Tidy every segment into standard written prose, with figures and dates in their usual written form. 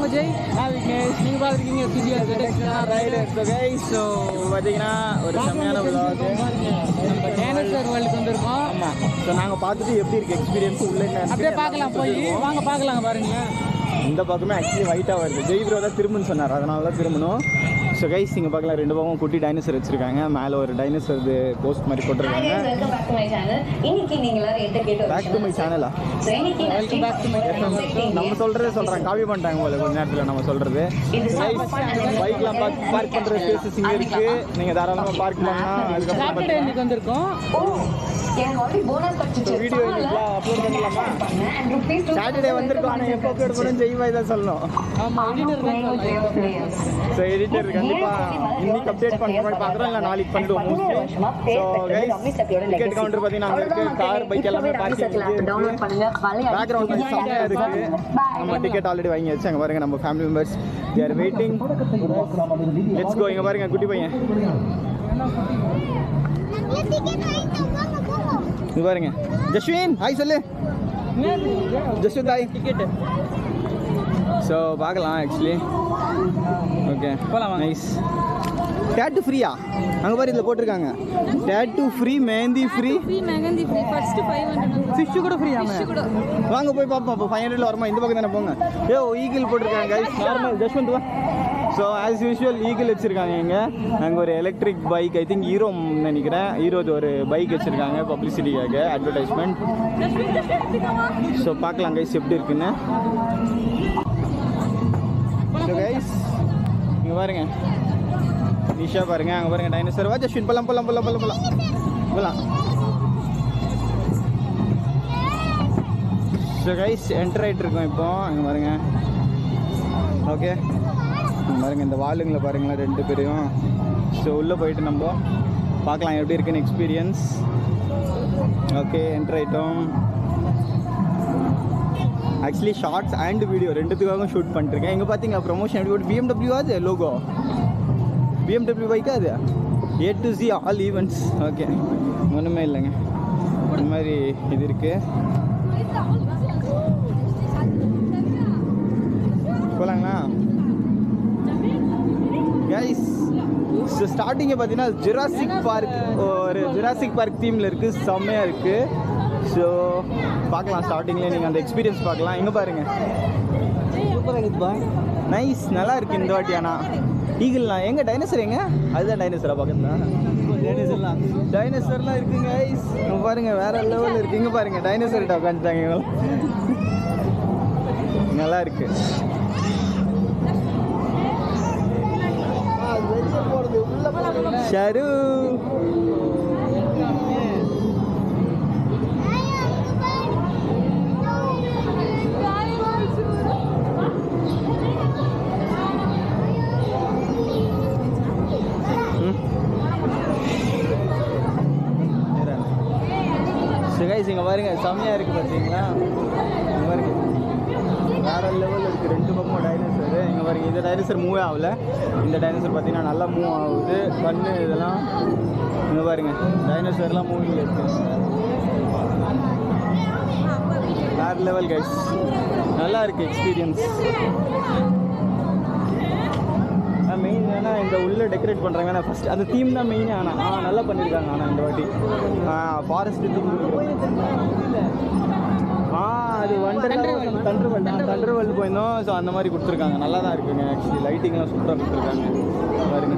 அஜய். விக்னேஷ். நீங்கள் பார்த்துருக்கீங்க rider. So guys, so பார்த்தீங்கன்னா ஒரு செம்மையான vlog. நம்ம டைனோசர் வேர்ல்டுக்கு வந்திருக்கோம். ஆமாம். ஸோ நாங்கள் பார்த்துட்டு எப்படி இருக்குது எக்ஸ்பீரியன்ஸ் உள்ள அப்படியே பார்க்கலாம். போய் வாங்க பார்க்கலாம். பாருங்க, இந்த பக்கமே ஆக்சுவலி ஒயிட்டாக வருது. ஜெய் ப்ரோ தான் திரும்புன்னு சொன்னார், அதனால தான் திரும்பணும். ஸோ கைஸ் இங்கே பார்க்கலாம், ரெண்டு பக்கம் குட்டி டைனோசர் வச்சிருக்காங்க. மேலே ஒரு டைனோசர் போஸ்ட் மாதிரி போட்டிருக்காங்க. பேக் டு மை சேனலா? நம்ம சொல்கிறதே சொல்கிறாங்க, காப்பி பண்ணிட்டாங்க போல கொஞ்ச நேரத்தில் நம்ம சொல்கிறது. பைக்லாம் பார்க் பண்ணுற ஸ்பேசஸ் இங்கே இருக்குது, நீங்கள் தாராளமாக பார்க் பண்ணலாம். அதுக்கப்புறம் இன்னைக்கு வந்திருக்கோம். வீடியோ அப்லோட் பண்ணலாமா? சாட்டர்டே வந்திருக்கோம், ஆனால் எப்போ அப்லோட் பண்ணணும் ஜெய்வாய் தான் சொல்லணும். ஸோ எடிட்டர் கண்டிப்பாக இன்னைக்கு அப்டேட் பண்ணுற மாதிரி பார்க்குறோம், இல்லை நாளைக்கு பண்ணிடுவோம் மோஸ்ட்லி. ஸோ டிக்கெட் கவுண்டர் பார்த்தீங்கன்னா அங்கே இருக்குது, கார் பைக் எல்லாமே பார்க்கிங் பேக்ரவுண்ட் செம்மையாக இருக்குது. நம்ம டிக்கெட் ஆல்ரெடி வாங்கி வச்சு அங்கே பாருங்கள், நம்ம family members they are waiting. Let's go. இங்கே பாருங்கள் குட்டி பையன் இது பாருங்க. ஜஸ்வின் ஹாய் சொல்லு. ஜஸ்வின் ஹாய். டிக்கெட்டு ஸோ பார்க்கலாம் ஆக்சுவலி. ஓகே போகலாம். நைஸ். டேட்டு ஃப்ரீயா? அங்கே பாரு இதில் போட்டிருக்காங்க tattoo free, mehndi free, first 500. Fish கூட ஃப்ரீ. வாங்க போய் பார்ப்போம். அப்போ 500 வருமா? இந்த பக்கம் தானே போங்க. ஈகிள் போட்டிருக்காங்க கைஸ். நார்மல் ஜஸ்வந்த் வா. ஸோ ஆஸ் யூஷுவல் ஈகிள் வச்சுருக்காங்க இங்கே. அங்கே ஒரு electric bike, I think hero நினைக்கிறேன், ஹீரோது ஒரு பைக் வச்சுருக்காங்க பப்ளிசிட்டிக்காக, அட்வர்டைஸ்மெண்ட். ஸோ பார்க்கலாம் கைஸ் எப்படி இருக்குன்னு. ஸோ கைஸ் இங்கே பாருங்க, நிஷா பாருங்க, அங்கே பாருங்க டைனோசர். வா ஜஸ்வின் போலாம் போலாம் போலாம் போலாம் போலாம் போலாம். ஸோ கைஸ் என்டர் ஆகிட்டு இருக்கோம் இப்போ. அங்கே பாருங்க. ஓகே பாருங்க, இந்த வாளுங்களை பாருங்களேன் ரெண்டு பேரையும். ஸோ உள்ளே போயிட்டு நம்ம பார்க்கலாம் எப்படி இருக்குன்னு எக்ஸ்பீரியன்ஸ். ஓகே என்டர் ஆகிட்டோம். ஆக்சுவலி ஷார்ட்ஸ் அண்ட் வீடியோ ரெண்டுத்துக்காகவும் ஷூட் பண்ணிருக்கேன். இங்கே பார்த்தீங்களா ப்ரொமோஷன் எப்படி போட்டு BMW அது லோகோ BMW பைக்கா அது A to Z all events. Okay ஒன்றுமே இல்லைங்க, இந்த மாதிரி இது இருக்குது. போகலாங்களா கைஸ்? ஸோ ஸ்டார்டிங்கை பார்த்தீங்கன்னா ஜுராசிக் பார்க், ஒரு ஜுராசிக் பார்க் தீமில் இருக்குது, செம்மையாக இருக்குது. ஸோ பார்க்கலாம் ஸ்டார்டிங்லேயே நீங்கள் அந்த எக்ஸ்பீரியன்ஸ் பார்க்கலாம். இங்கே பாருங்கள் சூப்பராக இருக்குப்பா, நைஸ், நல்லா இருக்குது இந்த வாட்டி. ஆனால் ஈகிள்லாம் எங்கே? டைனோசர் எங்கே? அதுதான் டைனோசரா பக்கத்துல? டைனோசர்லாம் இருக்குங்க கைஸ். இங்கே பாருங்கள் வேறு லெவலில் இருக்குது. இங்கே பாருங்கள் டைனோசர்கிட்ட உட்காந்துட்டாங்க இவங்க, நல்லா இருக்குது. ஷரு இங்கே பாருங்க செம்மையாக இருக்குது பார்த்தீங்களா? இங்கே பாருங்க வேறு லெவலில் இருக்குது, ரெண்டு பக்கமும் டைனோசர். இங்கே பாருங்க இந்த டைனோசர் மூவே ஆகலை, இந்த டைனோசர் பார்த்தீங்கன்னா நல்லா மூவ் ஆகுது, கண்ணு இதெல்லாம். இங்கே பாருங்க டைனோசர்லாம் மூவிங்கில் இருக்குது, வேறு லெவல் கைஸ், நல்லா இருக்குது எக்ஸ்பீரியன்ஸ். மெயின் ஏன்னா இந்த உள்ளே டெக்கரேட் பண்ணுறாங்க, ஆனால் ஃபஸ்ட் அந்த தீம் தான் மெயின். ஆனால் நல்லா பண்ணியிருக்காங்க. ஆனால் இந்த வாட்டி ஃபாரஸ்ட் அது தண்டர் வேர்ல்டு போயிருந்தோம். ஸோ அந்த மாதிரி கொடுத்துருக்காங்க, நல்லா தான் இருக்குங்க. ஆக்சுவலி லைட்டிங்லாம் சூப்பராக கொடுத்துருக்காங்க பாருங்க.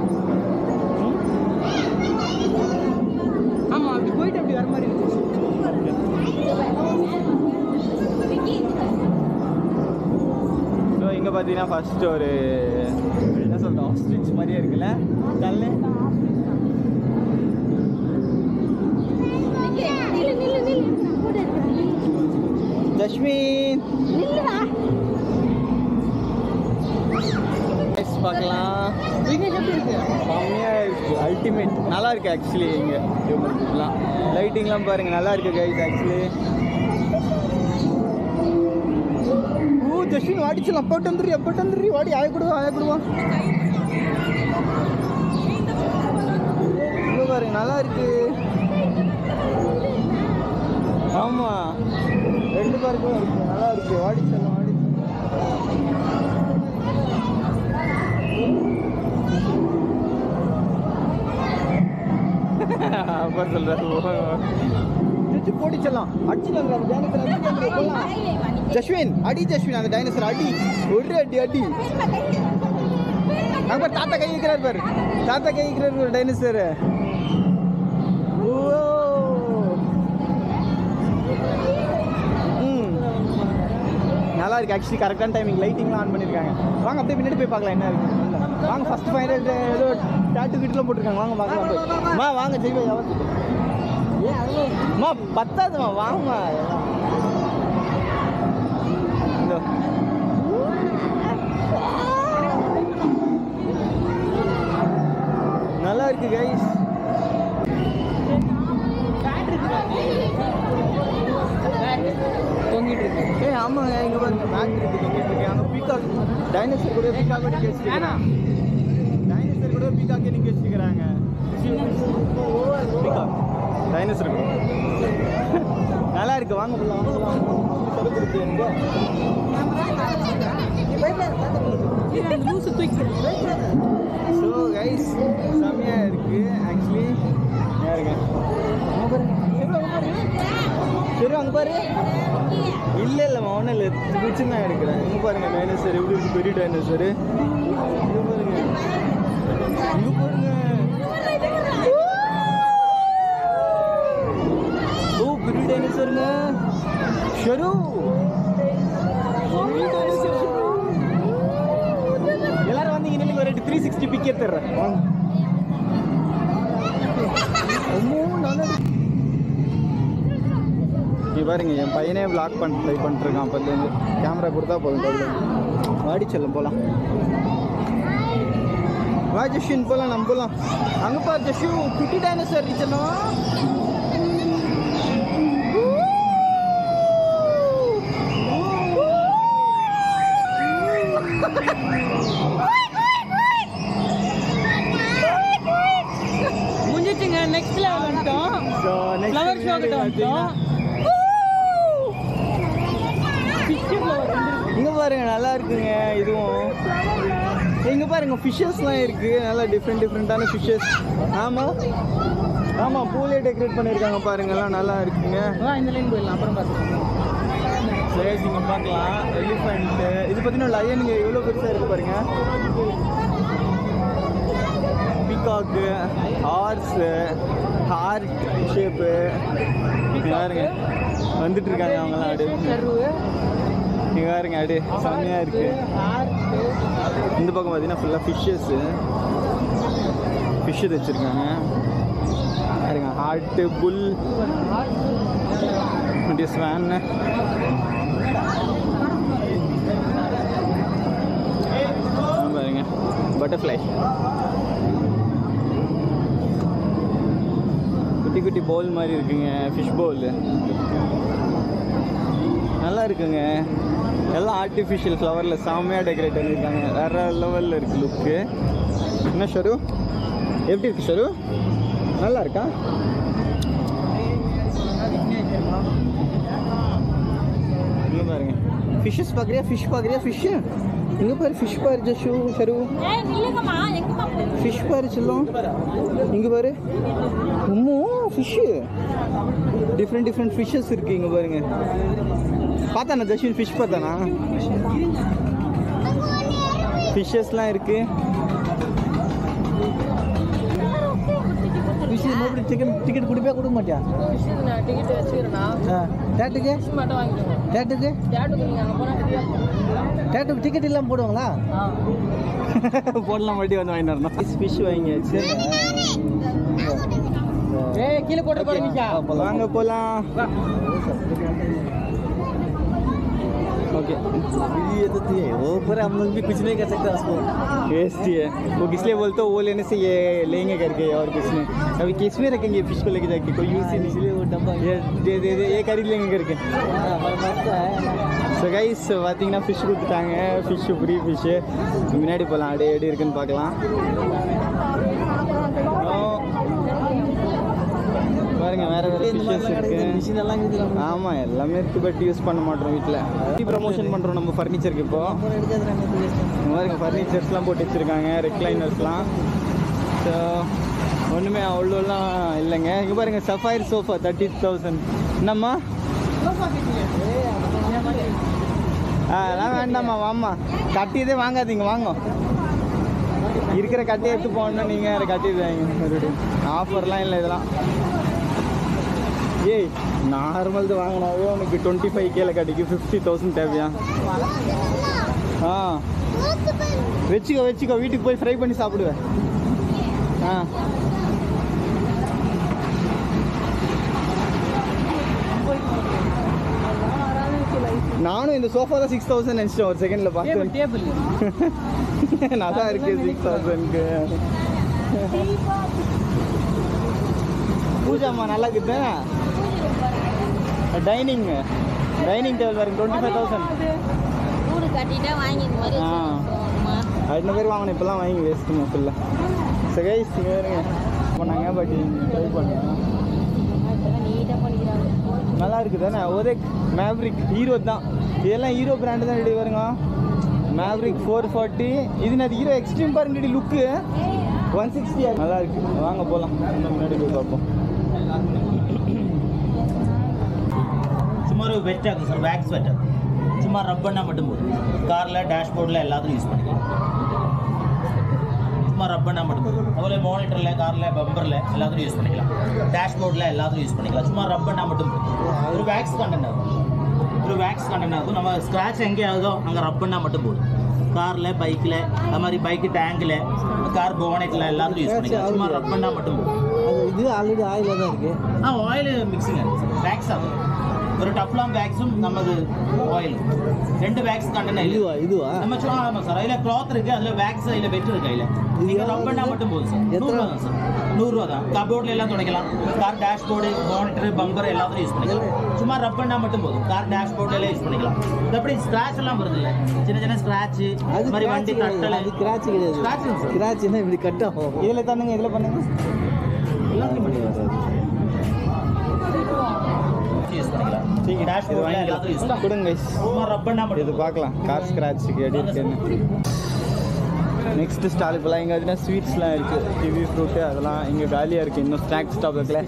ஆமாம் அப்படி போயிட்டு அப்படி வர மாதிரி இருந்துச்சு. ஸோ இங்கே பார்த்தீங்கன்னா ஃபஸ்ட்டு ஒரு என்ன சொல்கிறோம் ஆஸ்ட்ரிச் மாதிரியே இருக்குல்ல தள்ளு. ஜஸ்மின் பார்க்கலாம். செம்மையாக இருக்குது, அல்டிமேட், நல்லா இருக்குது ஆக்சுவலி. இங்கே ஹியூமன்லாம் லைட்டிங்லாம் பாருங்கள் நல்லா இருக்குது கைஸ் ஆக்சுவலி. ஜஸ்வின் வாடிச்சலாம், அப்போட்டு வந்துடுறி வாடி, ஆயக்கூடுவான். இங்கே பாருங்க நல்லா இருக்கு. ஆமாம் ரெண்டு பார்க்கும் இருக்குது, நல்லா இருக்குது. வாடிச்சலாம் அப்புறம் சொல்கிறேன் போட்டிச்சலாம் அடிச்சுக்கலாம். ஜஸ்வின் அடி, ஜஸ்வின் அந்த டைனோசர் அடி, ஒரு அடி அடி. அங்கே தாத்தா கை வைக்கிறார் பாரு, தாத்தா கை வைக்கிறார் ஒரு டைனோசர். நல்லா இருக்கு ஆக்சுவலி. கரெக்டான டைமிங், லைட்டிங்லாம் ஆன் பண்ணியிருக்காங்க. வாங்க அப்படியே பின்னாடி போய் பார்க்கலாம் என்ன இருக்கு. வாங்க ஃபர்ஸ்ட் ஃபைனல் ஏதோ டாட்டு கிட்டலாம் போட்டிருக்காங்க. வாங்க பார்க்கலாம் போய். மா வாங்க ஜெய்வா எவ்வளோ மா பத்தாதுமா வாங்கம்மா. நல்லா இருக்கு கைஸ். தொங்கிட்டு இருக்கு. ஆமாங்க இங்க பாருங்க பேட் இருக்கு, தொங்கிட்டு இருக்கு. அங்க பீகாக் டைனோசர் கூட பீகாக் நிக்க வச்சிருக்காங்க. டைனோசர் கூட பீகாக் நிக்க வச்சிருக்காங்க. பீகாக் டைனோசர் நல்லா இருக்கு. வாங்க போலாம். ஸோ கைஸ் செம்மையா இருக்கு ஆக்சுவலி. யாருங்க சரி அங்கே பாரு. இல்லை இல்லைம்மா ஒன்றும் இல்லை, பிடிச்சி தான் எடுக்கிறேன். இங்கே பாருங்க டைனோசர் எப்படி இருக்கு, பெரிய டைனோசர். இங்கே பாருங்க, இங்கே பாருங்க. ஓ பெரிய டைனோசருங்க. ஷரு எல்லாரும் வந்து இங்கே ஒரு 360 பிக் எடுத்துடுறேன். இங்கே பாருங்க என் பையனே விளாக் பண்ண ட்ரை பண்ணிட்டுருக்கான். அப்போலேருந்து கேமரா கொடுத்தா போதும் கையில். வாடி செல்லம் போகலாம். வா ஜஸ்வின் போகலாம், நம்ம போகலாம். அங்கே பாரு ஜஸ்வி குட்டி டைனோசர் செல்லம். முடிஞ்சிச்சுங்க. நெக்ஸ்ட் லெவல் வந்துட்டோம். ஃப்ளவர் ஷோ கிட்ட வந்துட்டோம். இங்க பாருங்க நல்லா இருக்குங்க. இதுவும் இங்க பாருங்க ஃபிஷஸ்லாம் இருக்கு. நல்லா டிஃப்ரெண்டான ஃபிஷஸ். ஆமா ஆமா பூலே டெக்கரேட் பண்ணியிருக்காங்க பாருங்க, எல்லாம் நல்லா இருக்குங்க. இந்த லைன் போயிடலாம், அப்புறம் பார்த்துக்கலாம். சரி நீங்கள் பார்க்கலாம். எலிஃபெண்ட்டு இது பார்த்தீங்கன்னா லயனுங்க எவ்வளோ பெருசாக இருக்குது பாருங்க. பீகாக்கு, ஹார்ஸு, ஹார்ட் ஷேப்பு பாருங்க வந்துட்டு இருக்காங்க அவங்களாம். அப்படியே இங்கே பாருங்க அப்படியே செம்மையாக இருக்குது. இந்த பக்கம் பார்த்தீங்கன்னா ஃபுல்லாக ஃபிஷ்ஷஸ்ஸு வச்சுருக்காங்க பாருங்க. ஹார்ட்டு, புல், ஸ்வான்னு பாருங்க. பட்டர்ஃப்ளை, குட்டி குட்டி பவுல் மாதிரி இருக்குங்க. ஃபிஷ் பவுல் நல்லா இருக்குங்க. எல்லாம் ஆர்டிஃபிஷியல் ஃப்ளவரில் செம்மையாக டெக்கரேட் பண்ணியிருக்காங்க. வேறு லெவலில் இருக்குது லுக்கு. என்ன ஷரு எப்படி இருக்கு ஷரு? நல்லா இருக்கா? இங்கே பாருங்க ஃபிஷ்ஷஸ் பார்க்குறியா? ஃபிஷ் பார்க்குறியா? ஃபிஷ்ஷு இங்கே பாரு. ஃபிஷ் பாரு ஜஷு ஷரு. ஃபிஷ் பாரு செல்லும். இங்கே பாரு ஃபிஷ்ஷு டிஃப்ரெண்ட் ஃபிஷ்ஷஸ் இருக்குது. இங்கே பாருங்க. பார்த்தானா ஜஸ்வின்? ஃபிஷ் பார்த்தானா? ஃபிஷ்ஷஸ்லாம் இருக்குது. டிக்கெட் கொடுப்பே கொடுக்க மாட்டியா? டிக்கெட் வச்சுக்கிறேன்னா தேட்டுக்கு மட்டும் வாங்கிக்கோங்க. தேட்டுக்கு நீங்கள் அங்கே போனால் தேட்டுக்கு டிக்கெட் இல்லாமல் போடுவாங்களா? போடலாம் மட்டும் வந்து வாங்கிட்டு வரணும். ஃபிஷ் வாங்கியாச்சு. கீழே போட்டு போறீங்க. வாங்க போகலாம். ओके ये तो थी वो पर हम लोग भी कुछ नहीं कर सकते उसको, टेस्टी है वो इसलिए बोलते हो वो लेने से ये लेंगे करके और कुछ नहीं. अभी किस में रखेंगे फिश को लेके जाके? कोई यूज़ ही नहीं, इसलिए वो डब्बा ये दे ये खरीद लेंगे करके. ஸோ கைஸ் பார்த்தீங்கன்னா ஃபிஷ் கொடுத்துட்டாங்க. Fish free fish. முன்னாடி போகலாம். அப்படியே எப்படி இருக்குன்னு பார்க்கலாம். பாருங்க வேற வேறு வேறு ஃபிஷ்ஷஸ் இருக்குது. மிஷின் எல்லாம் இருக்குது. ஆமாம் எல்லாமே இருக்குது. பட் யூஸ் பண்ண மாட்டோம் வீட்டில். ப்ரமோஷன் பண்ணுறோம் நம்ம ஃபர்னிச்சருக்கு. இப்போது இந்த மாதிரி ஃபர்னிச்சர்ஸ்லாம் போட்டு வச்சுருக்காங்க, ரெக்லைனர்ஸ்லாம். ஸோ ஒன்றுமே அவ்வளோலாம் இல்லைங்க. இங்கே பாருங்கள், சஃபைர் சோஃபா 30,000. என்னம்மா அதெல்லாம் வேண்டாம்மா, வாம்மா. கட்டியதே வாங்காதீங்க, வாங்க. இருக்கிற கட்டியை எடுத்து போகணுன்னா நீங்கள் அதை கட்டிடுவாங்க மறுபடியும். ஆஃபர்லாம் இல்லை இதெல்லாம். ஏய் நார்மல்து வாங்கினாவே உனக்கு 25K கிடைக்கும். 50,000 தேவையா? ஆ வச்சுக்கோ வீட்டுக்கு போய் ஃப்ரை பண்ணி சாப்பிடுவேன். ஆ நானும் இந்த சோஃபா தான் 6,000 நினச்சிட்டேன் ஒரு செகண்டில் பார்த்தேன். நல்லா இருக்கு 6,000க்கு. பூஜாம்மா நல்லா இருக்குது. டைனிங் டேபிள் பாருங்க 25,000. அடுத்த பேர் வாங்கணும். இப்போலாம் வாங்கி வேஸ்ட்டுமா ஃபுல்லாக. சகைஸ் வேறுங்க பண்ணாங்க. பட் ட்ரை பண்ணுங்க, நல்லா இருக்குது தானே. ஒரே மேவ்ரிக் ஹீரோ தான். இதெல்லாம் ஹீரோ பிராண்டு தான் ரெடி வருங்க. மேவ்ரிக் 440. இது நான் ஹீரோ எக்ஸ்ட்ரீம் பாருங்க லுக்கு 160. நல்லா இருக்கு. வாங்க போகலாம். இன்னும் முன்னாடி போய் பார்ப்போம். சும்மா ஒரு வெட் ஆகும் சார், வேக்ஸ் வெட் ஆகும். சும்மா ரப் பண்ணால் மட்டும் போதும். காரில் டேஷ்போர்டில் எல்லாத்துலையும் யூஸ் பண்ணிக்கலாம். சும்மா ரப் பண்ணால் மட்டும் போதும். அதுபோல் மானிட்டரில், காரில், பம்பரில் எல்லாத்துலையும் யூஸ் பண்ணிக்கலாம். டேஷ்போர்டில் எல்லாத்துலையும் யூஸ் பண்ணிக்கலாம். சும்மா ரப் பண்ணால் மட்டும் போதும். ஒரு வேக்ஸ் கண்டென்ட் ஆகும். நம்ம ஸ்க்ராட்ச் எங்கே ஆகுதோ அங்கே ரப் பண்ணால் மட்டும் போதும். காரில், பைக்கில், அது மாதிரி பைக்கு டேங்கில், கார் போனெட்டில் எல்லாத்துலையும் யூஸ் பண்ணிக்கலாம். சும்மா ரப் பண்ணால் மட்டும் போதும். இது ஆல்ரெடி ஆயிலாக தான் இருக்குது. ஆயில் மிக்சிங் ஆகுது சார். வேக்ஸ் ஆகும். ஒரு டஃப்லாம் வேக்ஸும் நமது ஆயில் 2 வேக்ஸ் கண்டென்ட். இதுவா நம்ம ஆமாம் சார். அதில் கிளாத் இருக்குது, அதில் வேக்ஸ், அதில் வெட் இருக்குது. அதில் நீங்கள் ரப் பண்ணால் மட்டும் போதும் சார். 100 ரூபா தான் சார். 100 ரூபா தான். கபோர்டில் எல்லாம் துடைக்கலாம். கார் டேஷ்போர்டு, மானிட்டரு, பம்பர் எல்லாத்தையும் யூஸ் பண்ணிக்கலாம். சும்மா ரப் பண்ணால் மட்டும் போதும். கார் டேஷ்போர்டில் எல்லாம் யூஸ் பண்ணிக்கலாம். இது அப்படி ஸ்க்ராட்ச் எல்லாம் வருது இல்லை, சின்ன ஸ்க்ராட்ச், அது மாதிரி வண்டி கட்டலை. அது ஸ்க்ராட்ச் கிடையாது. ஸ்க்ராட்ச்னா இப்படி கட் ஆகும். இதில் தானுங்க, இதில் பண்ணுங்க. எல்லாத்தையும் பண்ணிக்கலாம். கொடுங்க இது பார்க்கலாம். கார் ஸ்க்ராட்சுக்கு எப்படி இருக்குன்னு. நெக்ஸ்ட் ஸ்டால் இப்போலாம் இங்கே பார்த்தீங்கன்னா ஸ்வீட்ஸ்லாம் இருக்குது. கிவி ஃப்ரூட்டு அதெல்லாம் இங்கே காலியாக இருக்குது. இன்னும் ஸ்நாக்ஸ் ஸ்டாப் இருக்குல்ல.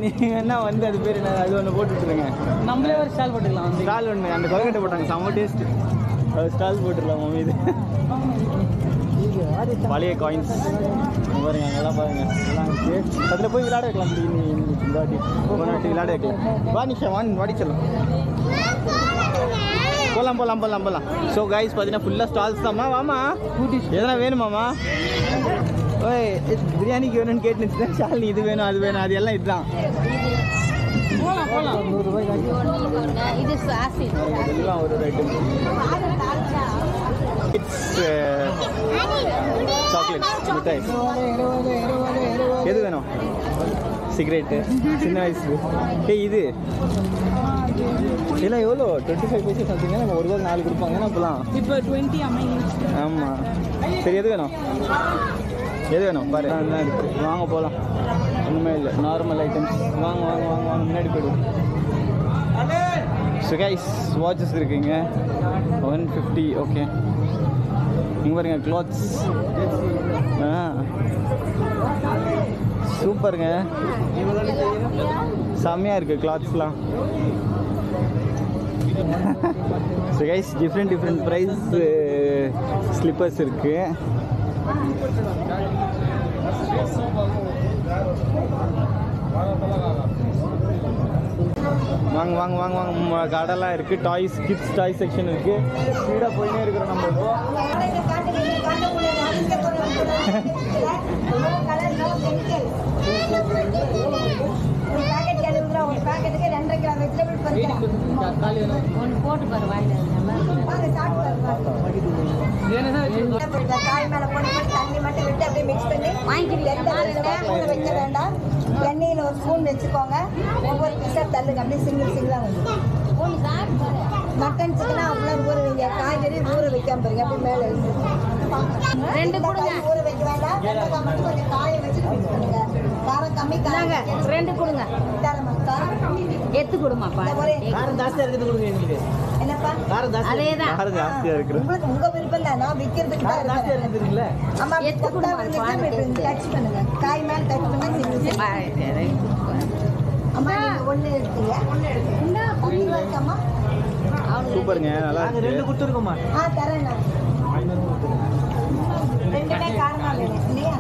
நீங்கள் என்ன வந்து அது பேர் என்ன, அது ஒன்று போட்டுட்ருங்க. நம்மளே ஒரு ஸ்டால் போட்டுக்கலாம். ஸ்டால் ஒன்று அந்த கொலக்கட்டை போட்டாங்க, செம்ம டேஸ்ட்டு. அது ஸ்டால் போட்டுடலாம் மம்மி. இது பழைய காயின்ஸ் பாருங்க, அங்கெல்லாம் பாருங்க எல்லாம் இருக்குது. அதில் போய் விளையாட வைக்கலாம். இந்த வாட்டி விளையாட வைக்கலாம். வாணிஷா வாடி சொல்லும். போகலாம். ஸோ கைஸ் பார்த்தீங்கன்னா ஃபுல்லாக ஸ்டால்ஸ் தான்மா. வாமா எதனா வேணுமாம்மா? ஓய் பிரியாணிக்கு வேணும்னு கேட்டுச்சு ஷாலினி. இது வேணும், அது வேணும், அது எல்லாம் இதுதான். எல்லாம் ஒரு ஐட்டம். சாக்லேட்ஸ், மிட்டாய். எது வேணும்? சிகரெட்டு, சின்ன வயசு. இது இதெல்லாம் எவ்வளோ? 25 பைசா சம்திங்க. நம்ம ஒரு ரூபாய் 4 கொடுப்பாங்க. ஏன்னா இப்போலாம் இப்போ 20 ஆமாம். சரி எது வேணும் பாரு. தான் இருக்குது. வாங்க போகலாம். ஒன்றுமே இல்லை, நார்மல் ஐட்டம்ஸ். வாங்க முன்னாடி போய்டுவோம். ஸோ கைஸ் வாட்சஸ் இருக்குங்க 150. ஓகே இங்கே பாருங்க க்ளாத்ஸ். சூப்பருங்க, செம்மையாக இருக்குது கிளாத்ஸ்லாம். So guys different price slippers இருக்குது. வாங்க கடைலாம் இருக்குது. டாய்ஸ், கிட்ஸ் டாய் செக்ஷன் இருக்குது. ஸ்பீடாக போயினே இருக்கிறோம் நம்ம. காய் மேல போட்டு தண்ணி மட்டும் விட்டு அப்படியே மிக்ஸ் பண்ணி வைக்க வேண்டாம். எண்ணெயில் ஒரு ஸ்பூன் வச்சுக்கோங்க. ஒவ்வொரு பீஸாக தள்ளுங்க. அப்படியே சிங்கிளாக வந்து மட்டன் சிக்கனா அவ்வளோ ஊற வைங்க. காய்கறி ஊற வைக்காம பாருங்க. அப்படியே மேலே ஊற வைக்க வேண்டாம். மட்டும் கொஞ்சம் காய வச்சுட்டு மிக்ஸ் பண்ணுங்க. காரம் கம்மி காரம் 2 கொடுங்க. தரமாக்கா எத்து கொடுமாப்பா. காரம் ஜாஸ்தியா இருக்குது கொடுங்க எங்களுக்கு. என்னப்பா காரம் ஜாஸ்தி. அதேதான். காரம் ஜாஸ்தியா இருக்கு. உங்களுக்கு உங்க விருப்பம் தான், நான் விக்கிறதுக்கு தான் ஜாஸ்தியா இருக்கேன். இருக்குதுங்களா? ஆமா எத்து கொத்தா கொடுங்க, வந்து டச் பண்ணுங்க, காய் மேல டச் பண்ணா அம்மா நீங்க ஒண்ணு எடுத்தீங்க, என்ன பக்கத்துல இருக்கம்மா சூப்பருங்க, நல்லா நாங்க இருக்கு. 2 கொடுத்துருக்கோமா? தரேன் நான். ரெண்டுமே காரமா வேணும் இல்லையா?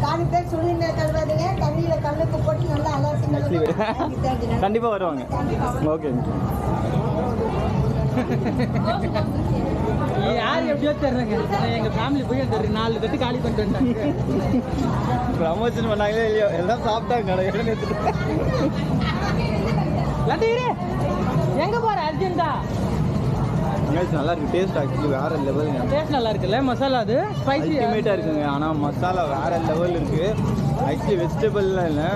காணி பேர் சுடுநீர்ல கழுவாதீங்க, தண்ணியில கல்லுக்கு போட்டு நல்லா அலசி கண்டிப்பா வருவாங்க. ஓகே. யார் எப்படியோ தர்றாங்க. எங்க ஃபேமிலி போய் அந்த 4 தட்டு காலி பண்ணிட்டு வந்தாங்க. ப்ரமோஷன் பண்ணாங்களே இல்லையோ, எல்லாம் சாப்பிட்டாங்க கடையில எடுத்துட்டு. லட்டீரே எங்க போற அர்ஜென்ட்டா? நல்லா இருக்கு, டேஸ்ட் ஆக்சுவலி வேற லெவலுங்க. டேஸ்ட் நல்லா இருக்குல்ல, மசாலா அது ஸ்பைசி அல்டிமேட்டா இருக்குங்க. ஆனா மசாலா வேற லெவல் இருக்கு. ஆக்சுவலி வெஜிடபிள்லாம் இல்லை.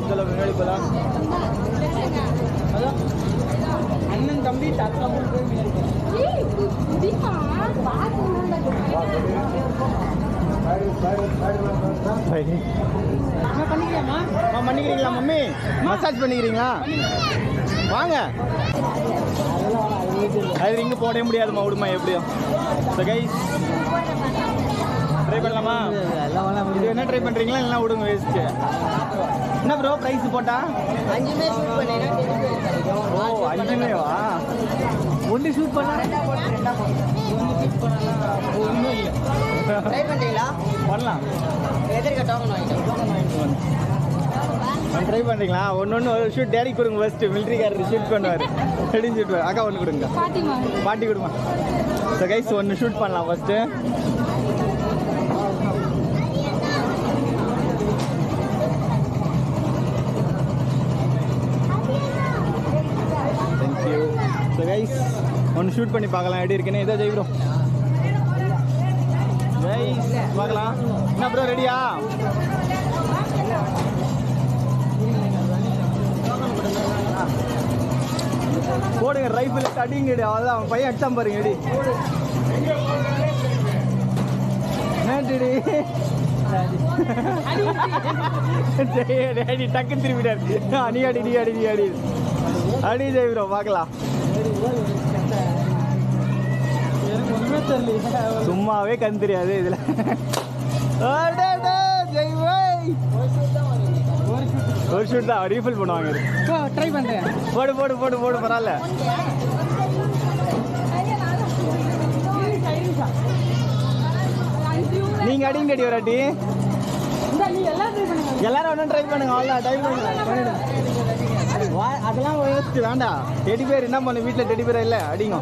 चलो मुன்னாடி போலாம். அண்ணன் தம்பி தாத்தா மூணு பேர் பண்ணிக்கிறீங்களா மம்மி? மசாஜ் பண்ணிக்கிறீங்களா? வாங்க. அது இங்கே போடவே முடியாதுமா, விடுமா எப்படியும். ஸோ கைஸ் ட்ரை பண்ணலாமா? இது என்ன ட்ரை பண்ணுறீங்களா? இல்லைனா விடுங்க வேஸ்ட்டு. என்ன ப்ரோ ப்ரைஸ் போட்டா? 5மே ஷூட் பண்ணினா ஓ 5மேவா? ஒன்று ஷூட் பண்ணா ஒன்றும் இல்லை. ட்ரை பண்ணுறீங்களா? பண்ணலாம். எதிர்க்க டோக்கன் வாங்கிட்டோம். ட்ரை பண்ணுறீங்களா? ஒன்று ஒரு ஷூட் டேடி கொடுங்க ஃபஸ்ட்டு. மிலிட்ரிக்காரர் ஷூட் பண்ணுவார். ரெடி ஷூட் அக்கா ஒன்று கொடுங்க. பாட்டி கொடுமா. ஸோ கைஸ் ஒன்று ஷூட் பண்ணலாம் ஃபஸ்ட்டு. தேங்க்யூ. ஸோ கைஸ் ஒன்று ஷூட் பண்ணி பார்க்கலாம் எப்படி இருக்குன்னு. இதை ஜெயிக்கிறோம் கைஸ், பார்க்கலாம். என்ன ப்ரோ ரெடியா? போடுங்க ரைஃபிள் அடிங்க. அதான் அவன் பையன் அடிச்சான் பாருங்க. அடி நேட்டுடி அடி டக்குன்னு திரும்பிட்டார். நீ அடி நீ அடி நீ அடி அடி ஜெய் ப்ரோ பார்க்கலாம். சும்மாவே கண் தெரியாது இதுல. ஜெய் பாய் ஒரு ஷூட் தான் ரீஃபில் பண்ணுவாங்க. ட்ரை பண்ணுறேன். போடு போடு போடு போடு பரவாயில்ல. நீங்க அடிங்க அடி ஒரு அடி. எல்லாரும் ஒன்றும் ட்ரை பண்ணுங்க. அவ்வளோ ட்ரை பண்ணுங்க. அதெல்லாம் வேஸ்ட் வேண்டாம். டெடி பேர் என்ன பண்ணு, வீட்டில் டெடி பேர் இல்லை. அடிங்க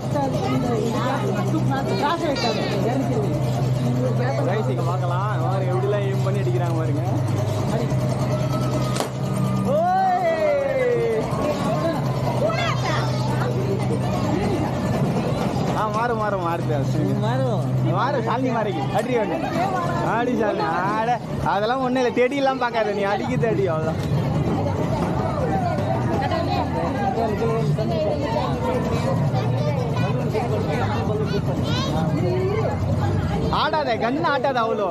ரைஸிங்க பார்க்கலாம். பாருங்க எப்படிலாம் எய்ம் பண்ணி அடிக்கிறாங்க பாருங்க. மாறும் மாறும் மாறு சாலினி மாறிக்கு அடி வேணும். ஆடி சாலினி ஆட அதெல்லாம் ஒன்றும் இல்லை. தெடியெல்லாம் பார்க்காத, நீ அடிக்க தேடி அவ்வளோதான். ஆடாத கண்ணு ஆட்டாத அவ்வளோ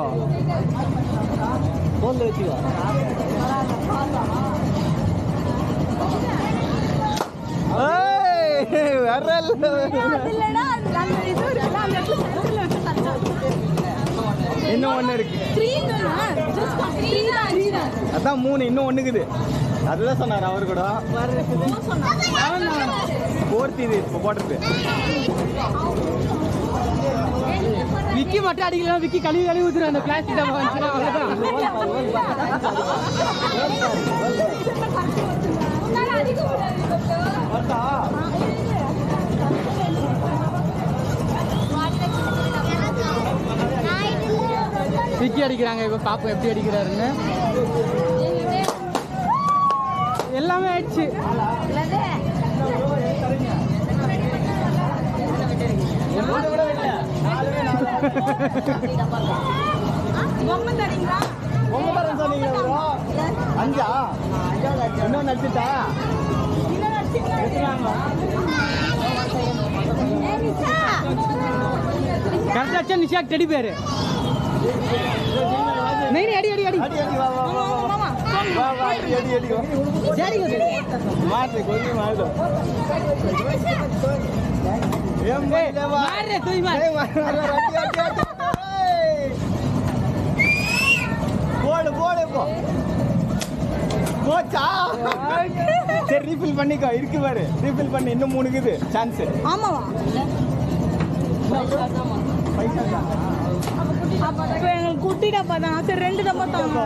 போன்ல வச்சுக்கோ. வேற இன்னும் ஒன்று இருக்கு. அதான் 3 இன்னும் ஒண்ணுக்குது. அதுதான் சொன்னார் அவர் கூட. 4th இது இப்போ போடுறது. விக்கி மட்டும் அடிக்கலாம். விக்கி கழுவி கழுவி ஊத்துரு அந்த பிளாஸ்டிக் டப்பா வந்துச்சுன்னா அவ்வளோதான். விக்கி அடிக்கிறாங்க. இப்போ பாப்போம் எப்படி அடிக்கிறாருன்னு. எல்லாமே ஆயிடுச்சு. அஞ்சா இன்னும் நடிச்சுட்டா கரெக்டா அச்சா நிஷா டெடி பேரு नहीं नहीं अड़ी अड़ी अड़ी வா வா வா வா வா அடி சரி मार दे कोई मार दो एम भाई मार रे तू ही मार போடு போடு போ போச்சா சரி ரீஃபில் பண்ணிக்கோ இருக்கு பாரு ரீஃபில் பண்ணி இன்னும் 3 இருக்குது சான்ஸ் ஆமாவா குட்டி டப்பா தான் சரி 2 டப்பா தாங்க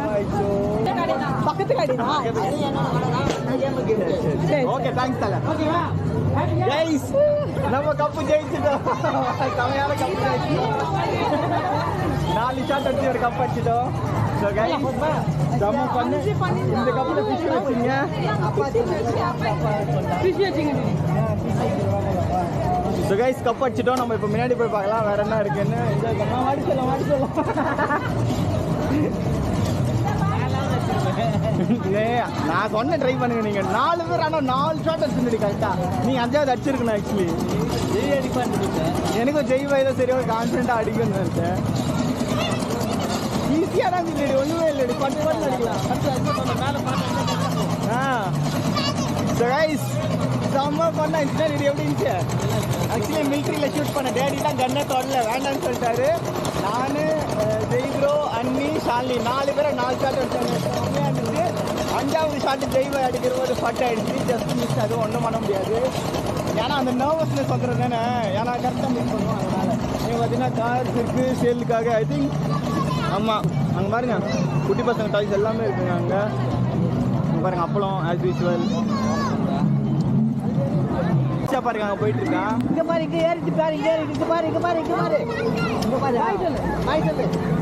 பக்கத்து கடையா ஓகே தேங்க்ஸ் தல ஓகேவா கைஸ் நம்ம கப்பு ஜெயிச்சிட்டோம் கமையால கப்பு ஜெயிச்சிட்டோம் 4 ஷாட் அடிச்சு ஒரு கப் அடிச்சிட்டோம் சோ கைஸ் நம்ம பண்ணு இந்த கப்ல ஃபிஷ் வச்சீங்க ஃபிஷ் வச்சிங்க ஸோ கைஸ் கப் அடிச்சிட்டோம் நம்ம இப்போ முன்னாடி போய் பார்க்கலாம் வேற என்ன இருக்குன்னு என்ஜாய் பண்ணலாம் வாடி சொல்லலாம் நான் சொன்ன ட்ரை பண்ணுங்க நீங்க 4 பேர் ஆனால் 4 ஷாட் அடிச்சுருந்தீங்க கரெக்டா நீங்க 5வது அடிச்சிருக்கணும் ஆக்சுவலி ஜெய் அடிப்பான்னு எனக்கும் ஜெய் வயதை சரியாக கான்ஃபிடென்ட்டாக அடிக்கணும்னு இருக்கேன் ஈஸியாக தான் இல்லை ஒன்றுமே இல்லை பட்டு பட்டு அடிக்கலாம் மேலே பார்த்து ஸோ கைஸ் செம்ம பண்ண இன்சிடென்ட் எப்படி இருந்துச்சு ஆக்சுவலி மிலிட்ரியில் ஷூட் பண்ண டேடி தான் கன்னை தொடல வேண்டாம்னு சொல்லிட்டாரு நான் ஜெய்ப்ரோ அண்ணி ஷாலினி 4 பேரை 4 ஷாட் அடிச்சாங்க செம்மையாக இருந்துச்சு 5வது ஷாட்டு ஜெய்வை அடிக்கிற போது ஃபட் ஆகிடுச்சு ஜஸ்ட் மிஸ் அது ஒன்றும் பண்ண முடியாது ஏன்னா அந்த நர்வஸ்னஸ் வந்துடும் தானே ஏன்னா கரெக்டாக மிஸ் பண்ணுவோம் அதனால் நீங்கள் பார்த்தீங்கன்னா கார்ஸ் இருக்குது சேலுக்காக ஐ திங்க் ஆமாம் அங்கே பாருங்க குட்டி பசங்க டாய்ஸ் எல்லாமே இருக்குங்க அங்கே பாருங்க அப்பளம் ஆஸ் யூஸ்வல் பாருங்க அங்கே போயிட்டு இருக்கான் இங்க பாரு இங்க ஏறிட்டு பாரு இங்க பாரு இங்க பாரு இங்க பாரு ஹாய் சொல்லு